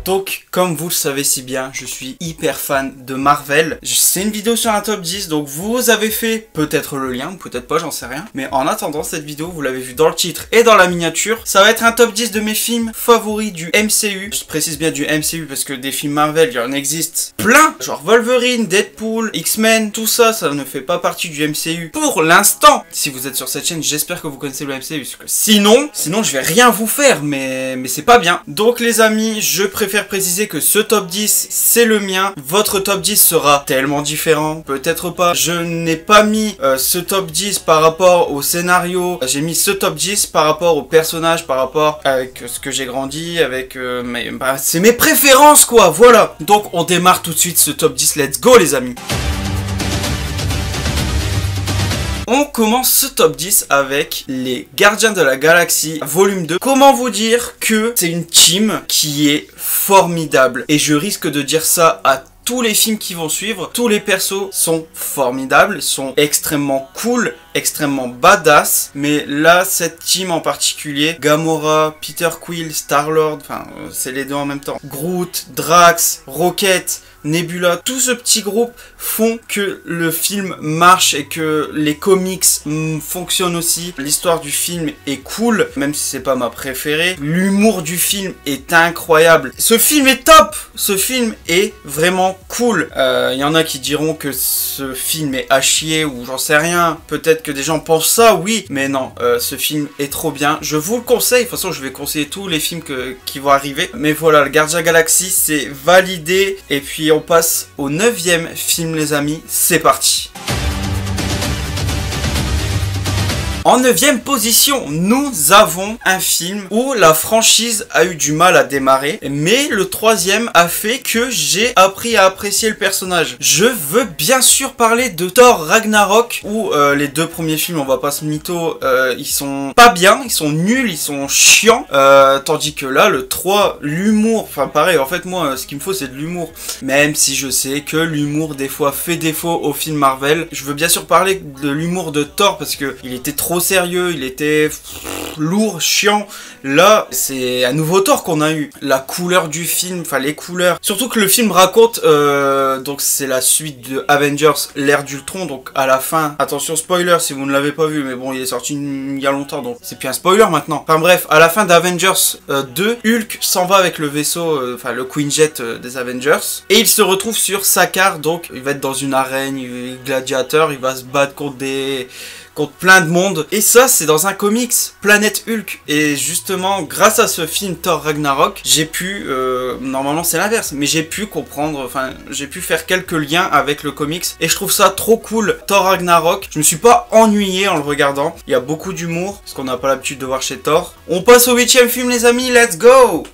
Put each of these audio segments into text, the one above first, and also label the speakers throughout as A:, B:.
A: Donc, comme vous le savez si bien, je suis hyper fan de Marvel. C'est une vidéo sur un top 10, donc vous avez fait peut-être le lien, ou peut-être pas, j'en sais rien. Mais en attendant, cette vidéo, vous l'avez vu dans le titre et dans la miniature, ça va être un top 10 de mes films favoris du MCU. Je précise bien du MCU parce que des films Marvel, il y en existe plein. Genre Wolverine, Deadpool, X-Men, tout ça, ça ne fait pas partie du MCU pour l'instant. Si vous êtes sur cette chaîne, j'espère que vous connaissez le MCU, parce que sinon je vais rien vous faire, mais c'est pas bien. Donc les amis, je préfère préciser que ce top 10, c'est le mien. Votre top 10 sera tellement différent, peut-être pas. Je n'ai pas mis ce top 10 par rapport au scénario. J'ai mis ce top 10 par rapport au personnage, par rapport avec ce que j'ai grandi, avec c'est mes préférences quoi, voilà. Donc on démarre tout de suite ce top 10, let's go les amis. On commence ce top 10 avec les Gardiens de la Galaxie volume 2. Comment vous dire que c'est une team qui est formidable. Et je risque de dire ça à tous les films qui vont suivre. Tous les persos sont formidables, sont extrêmement cool, extrêmement badass. Mais là, cette team en particulier, Gamora, Peter Quill, Star-Lord, enfin c'est les deux en même temps, Groot, Drax, Rocket, Nebula, tout ce petit groupe font que le film marche et que les comics fonctionnent aussi. L'histoire du film est cool, même si c'est pas ma préférée. L'humour du film est incroyable. Ce film est top. Ce film est vraiment cool. Y en a qui diront que ce film est à chier ou j'en sais rien. Peut-être que des gens pensent ça, oui. Mais non, ce film est trop bien. Je vous le conseille. De toute façon, je vais conseiller tous les films qui vont arriver. Mais voilà, le Gardien Galaxy, c'est validé. Et puis on passe au 9e film les amis, c'est parti. En 9e position, nous avons un film où la franchise a eu du mal à démarrer, mais le 3e a fait que j'ai appris à apprécier le personnage. Je veux bien sûr parler de Thor Ragnarok, où les deux premiers films, on va pas se mytho, ils sont pas bien, ils sont nuls, ils sont chiants, tandis que là, le 3, l'humour, enfin pareil, en fait moi, ce qu'il me faut c'est de l'humour, même si je sais que l'humour des fois fait défaut aux films Marvel. Je veux bien sûr parler de l'humour de Thor, parce que il était trop sérieux, il était lourd, chiant. Là, c'est un nouveau Thor qu'on a eu. La couleur du film, enfin les couleurs. Surtout que le film raconte, donc c'est la suite de Avengers, l'ère d'Ultron. Donc à la fin, attention spoiler si vous ne l'avez pas vu, mais bon, il est sorti il y a longtemps, donc c'est plus un spoiler maintenant. Enfin bref, à la fin d'Avengers 2, Hulk s'en va avec le vaisseau, enfin le Quinjet des Avengers, et il se retrouve sur Sakaar. Donc il va être dans une arène, il est gladiateur, il va se battre contre plein de monde. Et ça, c'est dans un comics, Planète Hulk. Et justement, grâce à ce film Thor Ragnarok, j'ai pu, normalement c'est l'inverse, mais j'ai pu comprendre, enfin, j'ai pu faire quelques liens avec le comics. Et je trouve ça trop cool, Thor Ragnarok. Je me suis pas ennuyé en le regardant. Il y a beaucoup d'humour, ce qu'on n'a pas l'habitude de voir chez Thor. On passe au 8e film, les amis, let's go!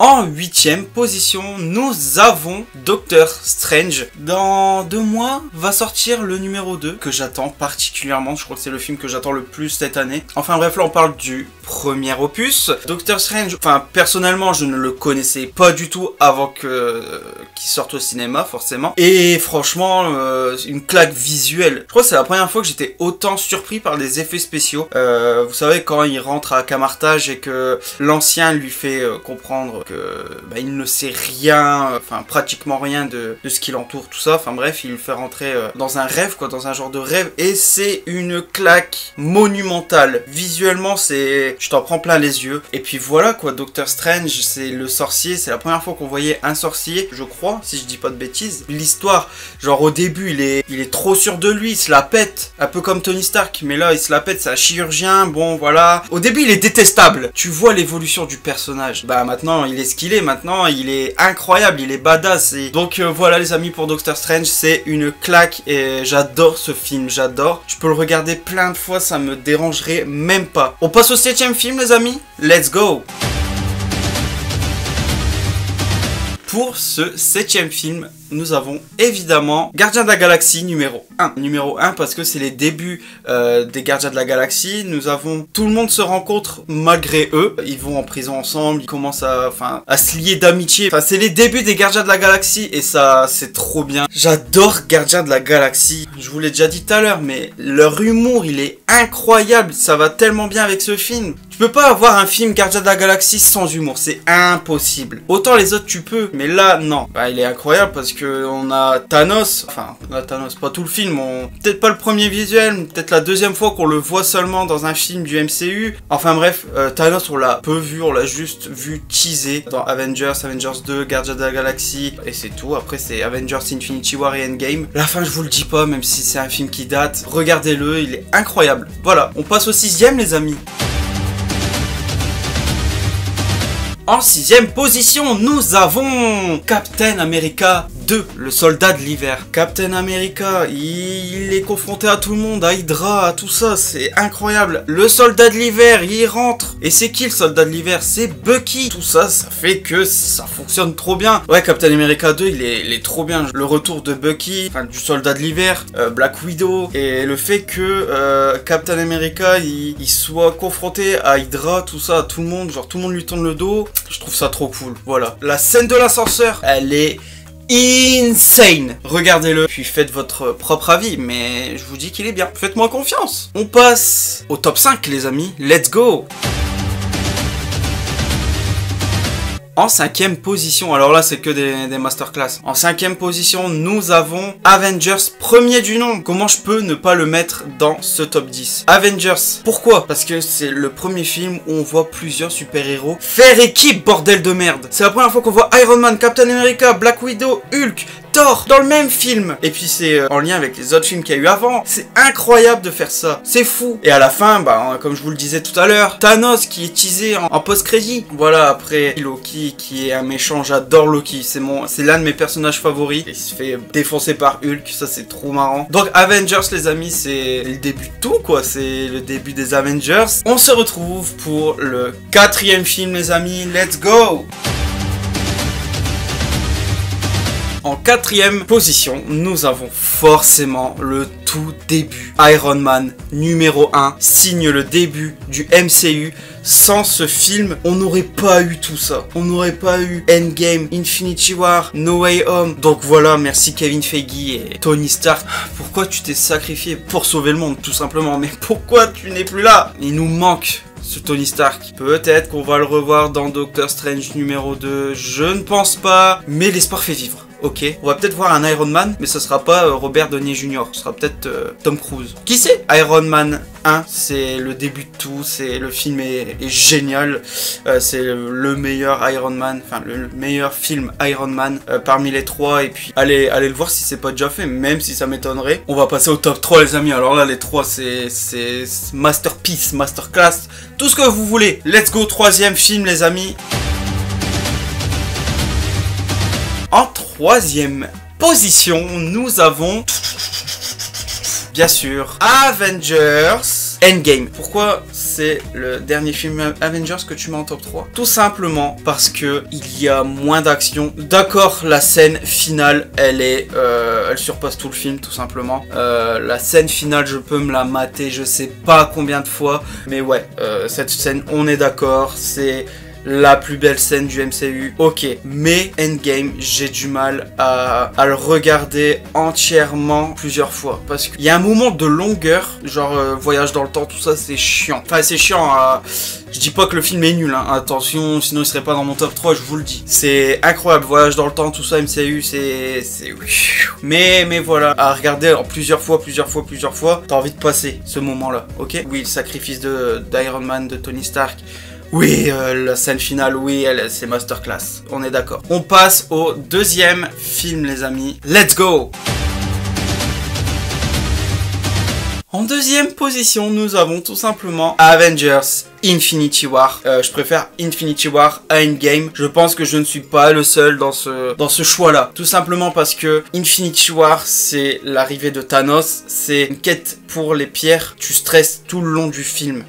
A: En 8e position, nous avons Doctor Strange. Dans 2 mois, va sortir le numéro 2, que j'attends particulièrement. Je crois que c'est le film que j'attends le plus cette année. Enfin bref, là on parle du premier opus. Doctor Strange, enfin personnellement, je ne le connaissais pas du tout avant qu'il sorte au cinéma, forcément. Et franchement, une claque visuelle. Je crois que c'est la première fois que j'étais autant surpris par des effets spéciaux. Vous savez, quand il rentre à Camartage et que l'ancien lui fait comprendre il ne sait rien, enfin pratiquement rien de ce qui l'entoure, tout ça, enfin bref, il le fait rentrer dans un rêve, quoi, dans un genre de rêve, et c'est une claque monumentale. Visuellement, c'est... je t'en prends plein les yeux. Et puis voilà, quoi, Doctor Strange, c'est le sorcier, c'est la première fois qu'on voyait un sorcier, je crois, si je dis pas de bêtises. L'histoire, genre au début, il est trop sûr de lui, il se la pète, un peu comme Tony Stark, mais là, il se la pète, c'est un chirurgien, bon, voilà. Au début, il est détestable. Tu vois l'évolution du personnage. Bah maintenant, il est ce qu'il est maintenant, il est incroyable, il est badass. Et donc voilà les amis, pour Doctor Strange, c'est une claque et j'adore ce film, j'adore. Je peux le regarder plein de fois, ça me dérangerait même pas. On passe au 7e film les amis, let's go. Pour ce 7e film, nous avons évidemment Gardiens de la Galaxie numéro 1. Numéro 1 parce que c'est les débuts des Gardiens de la Galaxie. Nous avons... tout le monde se rencontre malgré eux. Ils vont en prison ensemble, ils commencent à se lier d'amitié. Enfin, c'est les débuts des Gardiens de la Galaxie et ça, c'est trop bien. J'adore Gardiens de la Galaxie. Je vous l'ai déjà dit tout à l'heure, mais leur humour, il est incroyable. Ça va tellement bien avec ce film. Tu peux pas avoir un film Gardiens de la Galaxie sans humour, c'est impossible. Autant les autres tu peux, mais là non. Bah, il est incroyable parce que on a Thanos, enfin on a Thanos, pas tout le film, peut-être pas le premier visuel, peut-être la deuxième fois qu'on le voit seulement dans un film du MCU. Enfin bref, Thanos on l'a peu vu, on l'a juste vu teaser dans Avengers 2, Gardiens de la Galaxie, et c'est tout. Après c'est Avengers Infinity War et Endgame. La fin je vous le dis pas, même si c'est un film qui date, regardez-le, il est incroyable. Voilà, on passe au 6e les amis. En 6e position, nous avons Captain America 2, le soldat de l'hiver. Captain America, il est confronté à tout le monde, à Hydra, à tout ça, c'est incroyable. Le soldat de l'hiver, il rentre. Et c'est qui le soldat de l'hiver? C'est Bucky. Tout ça, ça fait que ça fonctionne trop bien. Ouais, Captain America 2, il est trop bien. Le retour de Bucky, enfin du soldat de l'hiver, Black Widow, et le fait que Captain America, il soit confronté à Hydra, tout ça, à tout le monde, genre tout le monde lui tourne le dos. Je trouve ça trop cool, voilà. La scène de l'ascenseur, elle est insane. Regardez-le, puis faites votre propre avis, mais je vous dis qu'il est bien. Faites-moi confiance. On passe au top 5, les amis. Let's go. En 5e position, alors là c'est que des masterclass. En 5e position, nous avons Avengers, premier du nom. Comment je peux ne pas le mettre dans ce top 10? Avengers, pourquoi? Parce que c'est le premier film où on voit plusieurs super-héros faire équipe, bordel de merde. C'est la première fois qu'on voit Iron Man, Captain America, Black Widow, Hulk, Thor dans le même film. Et puis c'est en lien avec les autres films qu'il y a eu avant. C'est incroyable de faire ça. C'est fou. Et à la fin, bah comme je vous le disais tout à l'heure, Thanos qui est teasé en post-crédit. Voilà, après Loki qui est un méchant. J'adore Loki. C'est l'un de mes personnages favoris. Il se fait défoncer par Hulk. Ça c'est trop marrant. Donc Avengers les amis, c'est le début de tout quoi. C'est le début des Avengers. On se retrouve pour le 4e film les amis. Let's go. En 4e position, nous avons forcément le tout début. Iron Man numéro 1 signe le début du MCU. Sans ce film, on n'aurait pas eu tout ça. On n'aurait pas eu Endgame, Infinity War, No Way Home. Donc voilà, merci Kevin Feige et Tony Stark. Pourquoi tu t'es sacrifié pour sauver le monde, tout simplement? Mais pourquoi tu n'es plus là? Il nous manque ce Tony Stark. Peut-être qu'on va le revoir dans Doctor Strange numéro 2. Je ne pense pas. Mais l'espoir fait vivre. Ok, on va peut-être voir un Iron Man, mais ce sera pas Robert Downey Jr. Ce sera peut-être Tom Cruise. Qui sait? Iron Man 1, c'est le début de tout. Le film est génial. C'est le meilleur Iron Man, enfin le meilleur film Iron Man parmi les 3. Et puis allez le voir si c'est pas déjà fait, même si ça m'étonnerait. On va passer au top 3 les amis. Alors là les 3 c'est masterpiece, masterclass, tout ce que vous voulez. Let's go, 3e film les amis. En 3e position, nous avons bien sûr Avengers Endgame. Pourquoi c'est le dernier film Avengers que tu mets en top 3? Tout simplement parce que il y a moins d'action. D'accord, la scène finale, elle surpasse tout le film, tout simplement. La scène finale, je peux me la mater, je sais pas combien de fois, mais ouais, cette scène, on est d'accord, c'est la plus belle scène du MCU, ok, mais Endgame, j'ai du mal à le regarder entièrement plusieurs fois, parce qu'il y a un moment de longueur, genre voyage dans le temps, tout ça, c'est chiant. Enfin, c'est chiant, je dis pas que le film est nul, hein. Attention, sinon il serait pas dans mon top 3, je vous le dis. C'est incroyable, voyage dans le temps, tout ça, MCU, c'est... Mais voilà, à regarder alors, plusieurs fois, t'as envie de passer ce moment-là, ok? Oui, le sacrifice d'Iron Man, de Tony Stark. Oui, la scène finale, oui, c'est masterclass, on est d'accord. On passe au 2e film, les amis. Let's go! En 2e position, nous avons tout simplement Avengers Infinity War. Je préfère Infinity War à Endgame. Je pense que je ne suis pas le seul dans ce choix-là. Tout simplement parce que Infinity War, c'est l'arrivée de Thanos. C'est une quête pour les pierres. Tu stresses tout le long du film.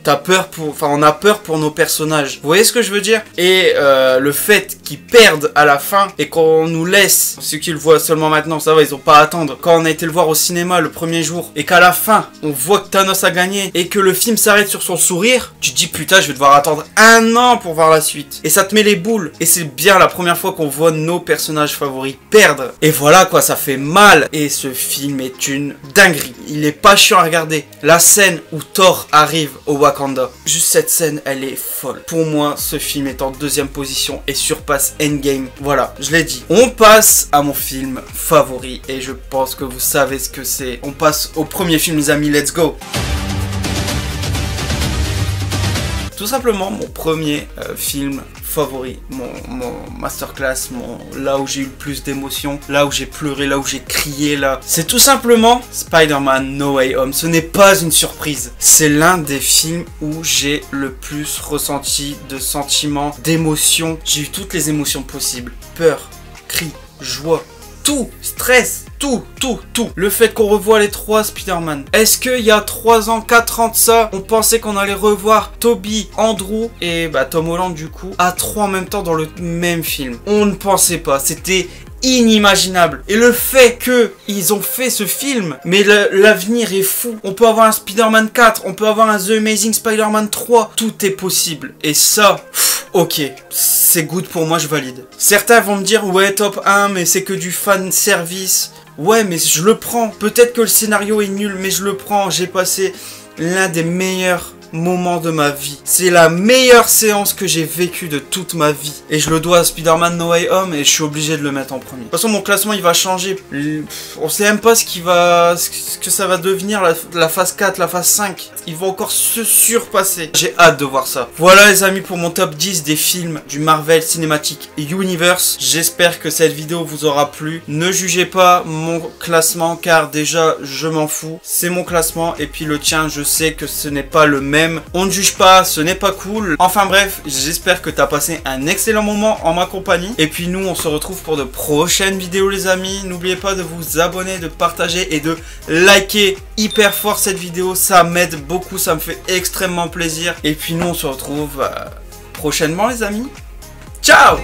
A: On a peur pour nos personnages. Vous voyez ce que je veux dire? Et le fait qui perdent à la fin et qu'on nous laisse, ceux qui le voient seulement maintenant, ça va, ils ont pas à attendre. Quand on a été le voir au cinéma le premier jour et qu'à la fin, on voit que Thanos a gagné et que le film s'arrête sur son sourire, tu te dis putain, je vais devoir attendre 1 an pour voir la suite. Et ça te met les boules. Et c'est bien la première fois qu'on voit nos personnages favoris perdre. Et voilà quoi, ça fait mal. Et ce film est une dinguerie. Il est pas chiant à regarder. La scène où Thor arrive au Wakanda, juste cette scène, elle est folle. Pour moi, ce film est en 2e position et surpasse Endgame. Voilà, je l'ai dit. On passe à mon film favori et je pense que vous savez ce que c'est. On passe au premier film, les amis, let's go. Tout simplement mon premier film favori, mon masterclass, là où j'ai eu le plus d'émotions, là où j'ai pleuré, là où j'ai crié, là. C'est tout simplement Spider-Man No Way Home. Ce n'est pas une surprise. C'est l'un des films où j'ai le plus ressenti de sentiments, d'émotions. J'ai eu toutes les émotions possibles. Peur, cri, joie, tout, stress, tout. Le fait qu'on revoit les 3 Spider-Man. Est-ce qu'il y a 3 ans, 4 ans de ça, on pensait qu'on allait revoir Tobey, Andrew et Tom Holland du coup, à 3 en même temps dans le même film? On ne pensait pas, c'était inimaginable. Et le fait que ils ont fait ce film, mais l'avenir est fou. On peut avoir un Spider-Man 4, on peut avoir un The Amazing Spider-Man 3, tout est possible. Et ça, ok, c'est good pour moi, je valide. Certains vont me dire, ouais, top 1, mais c'est que du fan service. Ouais, mais je le prends. Peut-être que le scénario est nul, mais je le prends. J'ai passé l'un des meilleurs moment de ma vie. C'est la meilleure séance que j'ai vécue de toute ma vie. Et je le dois à Spider-Man No Way Home et je suis obligé de le mettre en premier. De toute façon, mon classement, il va changer. On sait même pas ce que ça va devenir, la phase 4, la phase 5. Ils vont encore se surpasser. J'ai hâte de voir ça. Voilà les amis pour mon top 10 des films du Marvel Cinematic Universe. J'espère que cette vidéo vous aura plu. Ne jugez pas mon classement car déjà, je m'en fous. C'est mon classement et puis le tien, je sais que ce n'est pas le même. On ne juge pas, ce n'est pas cool. Enfin bref, j'espère que tu as passé un excellent moment en ma compagnie. Et puis nous, on se retrouve pour de prochaines vidéos les amis. N'oubliez pas de vous abonner, de partager et de liker hyper fort cette vidéo. Ça m'aide beaucoup, ça me fait extrêmement plaisir. Et puis nous, on se retrouve prochainement les amis. Ciao!